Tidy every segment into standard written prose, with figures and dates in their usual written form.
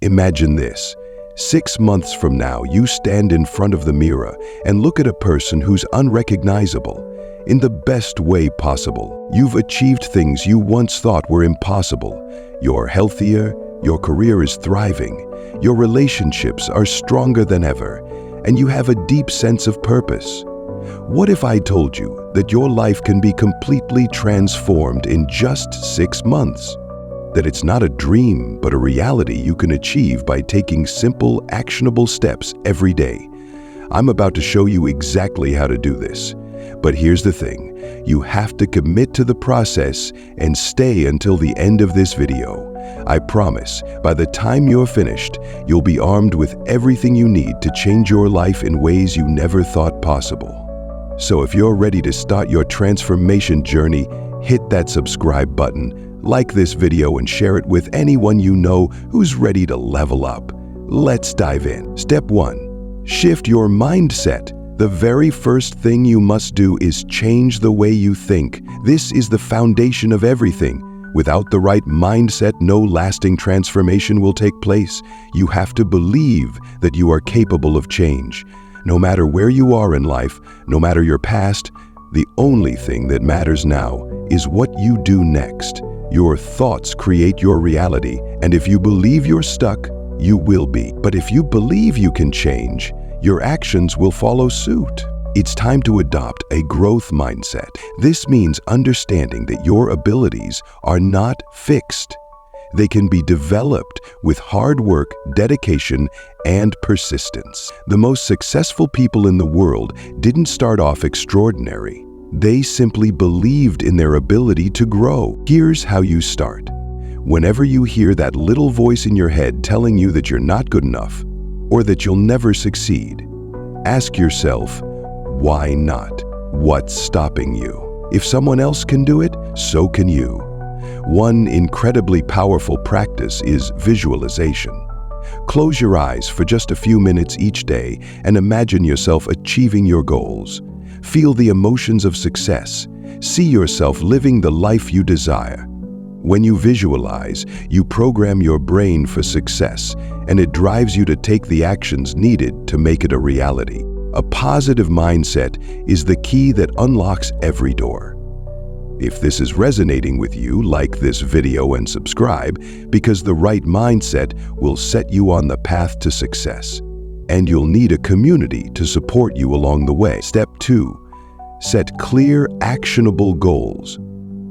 Imagine this. 6 months from now, you stand in front of the mirror and look at a person who's unrecognizable. In the best way possible. You've achieved things you once thought were impossible. You're healthier, your career is thriving, your relationships are stronger than ever, and you have a deep sense of purpose. What if I told you that your life can be completely transformed in just 6 months? That it's not a dream, but a reality you can achieve by taking simple, actionable steps every day. I'm about to show you exactly how to do this. But here's the thing, you have to commit to the process and stay until the end of this video. I promise, by the time you're finished, you'll be armed with everything you need to change your life in ways you never thought possible. So if you're ready to start your transformation journey, hit that subscribe button, like this video and share it with anyone you know who's ready to level up. Let's dive in. Step 1. Shift your mindset. The very first thing you must do is change the way you think. This is the foundation of everything. Without the right mindset, no lasting transformation will take place. You have to believe that you are capable of change. No matter where you are in life, no matter your past, the only thing that matters now is what you do next. Your thoughts create your reality, and if you believe you're stuck, you will be. But if you believe you can change, your actions will follow suit. It's time to adopt a growth mindset. This means understanding that your abilities are not fixed. They can be developed with hard work, dedication, and persistence. The most successful people in the world didn't start off extraordinary. They simply believed in their ability to grow. Here's how you start. Whenever you hear that little voice in your head telling you that you're not good enough, or that you'll never succeed, ask yourself, why not? What's stopping you? If someone else can do it, so can you. One incredibly powerful practice is visualization. Close your eyes for just a few minutes each day and imagine yourself achieving your goals. Feel the emotions of success. See yourself living the life you desire. When you visualize, you program your brain for success, and it drives you to take the actions needed to make it a reality. A positive mindset is the key that unlocks every door. If this is resonating with you, like this video and subscribe, because the right mindset will set you on the path to success. And you'll need a community to support you along the way. Step 2. Set clear, actionable goals.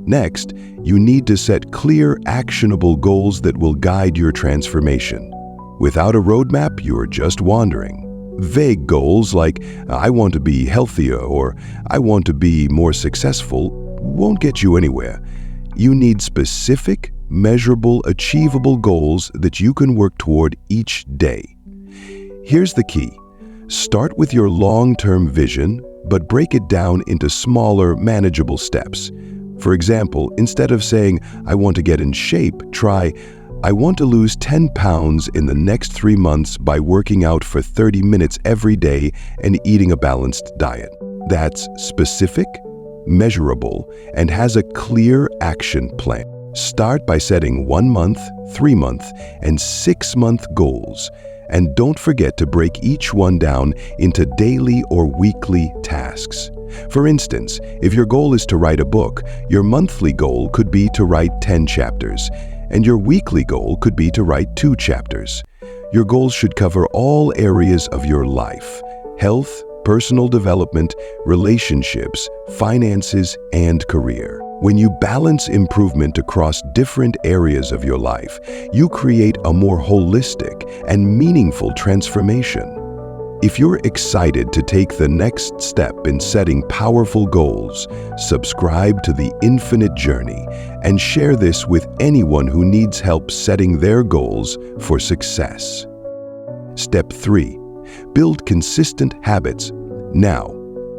Next, you need to set clear, actionable goals that will guide your transformation. Without a roadmap, you're just wandering. Vague goals like, I want to be healthier or I want to be more successful, won't get you anywhere. You need specific, measurable, achievable goals that you can work toward each day. Here's the key. Start with your long-term vision, but break it down into smaller, manageable steps. For example, instead of saying, I want to get in shape, try, I want to lose 10 pounds in the next 3 months by working out for 30 minutes every day and eating a balanced diet. That's specific, measurable, and has a clear action plan. Start by setting 1 month, 3 month, and 6 month goals. And don't forget to break each one down into daily or weekly tasks. For instance, if your goal is to write a book, your monthly goal could be to write 10 chapters, and your weekly goal could be to write 2 chapters. Your goals should cover all areas of your life: health, personal development, relationships, finances, and career. When you balance improvement across different areas of your life, you create a more holistic and meaningful transformation. If you're excited to take the next step in setting powerful goals, subscribe to the Infinite Journey and share this with anyone who needs help setting their goals for success. Step 3. Build consistent habits. Now,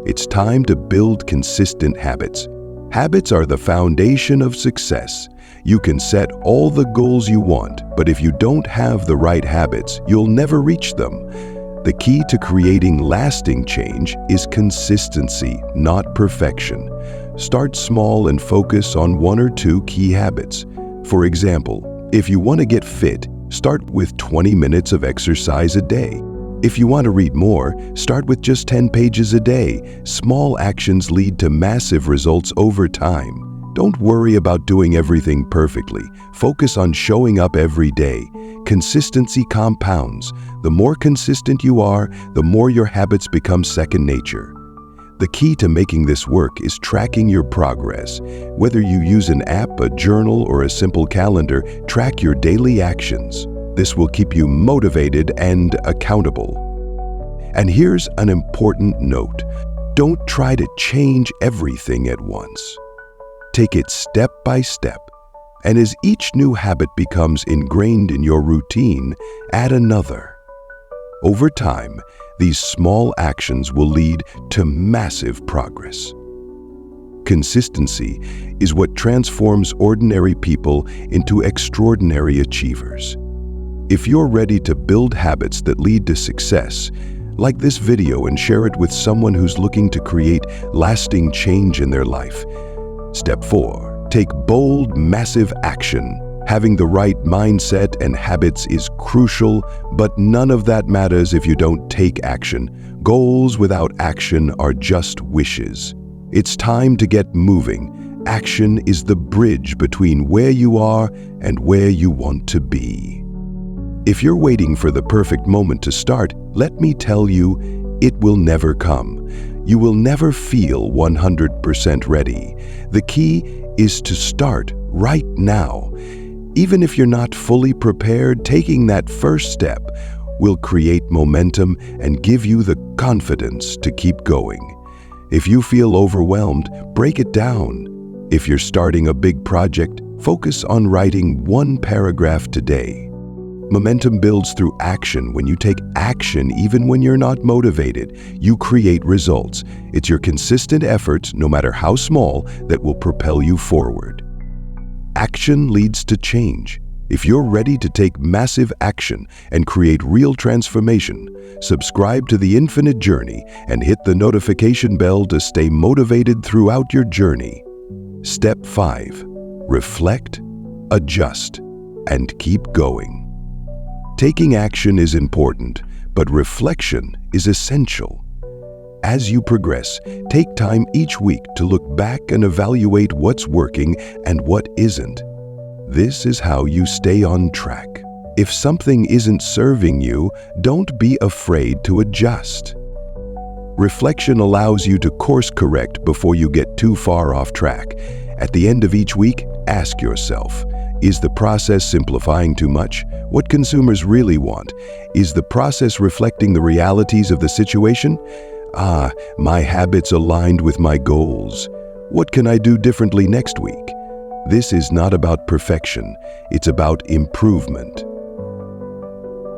it's time to build consistent habits. Habits are the foundation of success. You can set all the goals you want, but if you don't have the right habits, you'll never reach them. The key to creating lasting change is consistency, not perfection. Start small and focus on 1 or 2 key habits. For example, if you want to get fit, Start with 20 minutes of exercise a day. If you want to read more, start with just 10 pages a day. Small actions lead to massive results over time. Don't worry about doing everything perfectly. Focus on showing up every day. Consistency compounds. The more consistent you are, the more your habits become second nature. The key to making this work is tracking your progress. Whether you use an app, a journal, or a simple calendar, track your daily actions. This will keep you motivated and accountable. And here's an important note. Don't try to change everything at once. Take it step by step. And as each new habit becomes ingrained in your routine, add another. Over time, these small actions will lead to massive progress. Consistency is what transforms ordinary people into extraordinary achievers. If you're ready to build habits that lead to success, like this video and share it with someone who's looking to create lasting change in their life. Step 4. Take bold, massive action. Having the right mindset and habits is crucial, but none of that matters if you don't take action. Goals without action are just wishes. It's time to get moving. Action is the bridge between where you are and where you want to be. If you're waiting for the perfect moment to start, let me tell you, it will never come. You will never feel 100% ready. The key is to start right now. Even if you're not fully prepared, taking that first step will create momentum and give you the confidence to keep going. If you feel overwhelmed, break it down. If you're starting a big project, focus on writing one paragraph today. Momentum builds through action. When you take action, even when you're not motivated, you create results. It's your consistent effort, no matter how small, that will propel you forward. Action leads to change. If you're ready to take massive action and create real transformation, subscribe to The Infinite Journey and hit the notification bell to stay motivated throughout your journey. Step 5. Reflect, adjust, and keep going. Taking action is important, but reflection is essential. As you progress, take time each week to look back and evaluate what's working and what isn't. This is how you stay on track. If something isn't serving you, don't be afraid to adjust. Reflection allows you to course correct before you get too far off track. At the end of each week, ask yourself, is the process simplifying too much? What consumers really want? Is the process reflecting the realities of the situation? My habits aligned with my goals. What can I do differently next week? This is not about perfection, it's about improvement.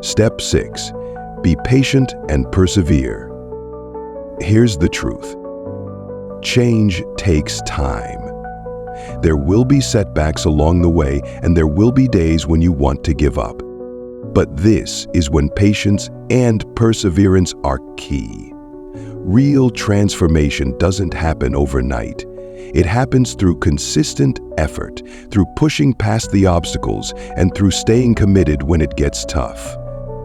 Step 6. Be patient and persevere. Here's the truth. Change takes time. There will be setbacks along the way, and there will be days when you want to give up. But this is when patience and perseverance are key. Real transformation doesn't happen overnight. It happens through consistent effort, through pushing past the obstacles, and through staying committed when it gets tough.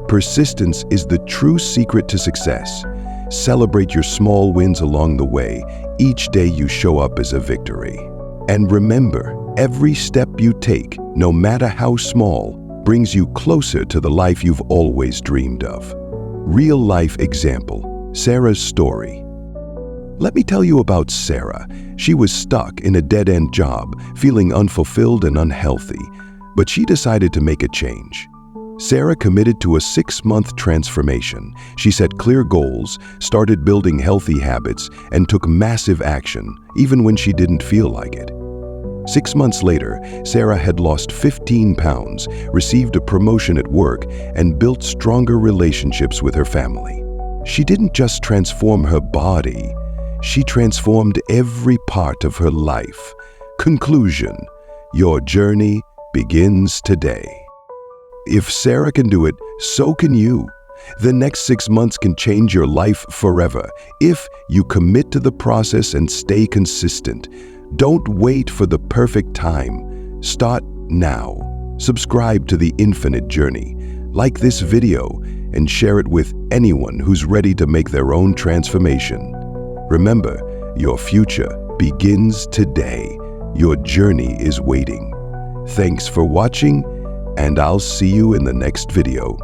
Persistence is the true secret to success. Celebrate your small wins along the way. Each day you show up as a victory. And remember, every step you take, no matter how small, brings you closer to the life you've always dreamed of. Real life example, Sarah's story. Let me tell you about Sarah. She was stuck in a dead-end job, feeling unfulfilled and unhealthy, but she decided to make a change. Sarah committed to a 6-month transformation. She set clear goals, started building healthy habits, and took massive action, even when she didn't feel like it. 6 months later, Sarah had lost 15 pounds, received a promotion at work, and built stronger relationships with her family. She didn't just transform her body, she transformed every part of her life. Conclusion: your journey begins today. If Sarah can do it, so can you. The next 6 months can change your life forever if you commit to the process and stay consistent. Don't wait for the perfect time. Start now. Subscribe to The Infinite Journey, like this video, and share it with anyone who's ready to make their own transformation. Remember, your future begins today. Your journey is waiting. Thanks for watching, and I'll see you in the next video.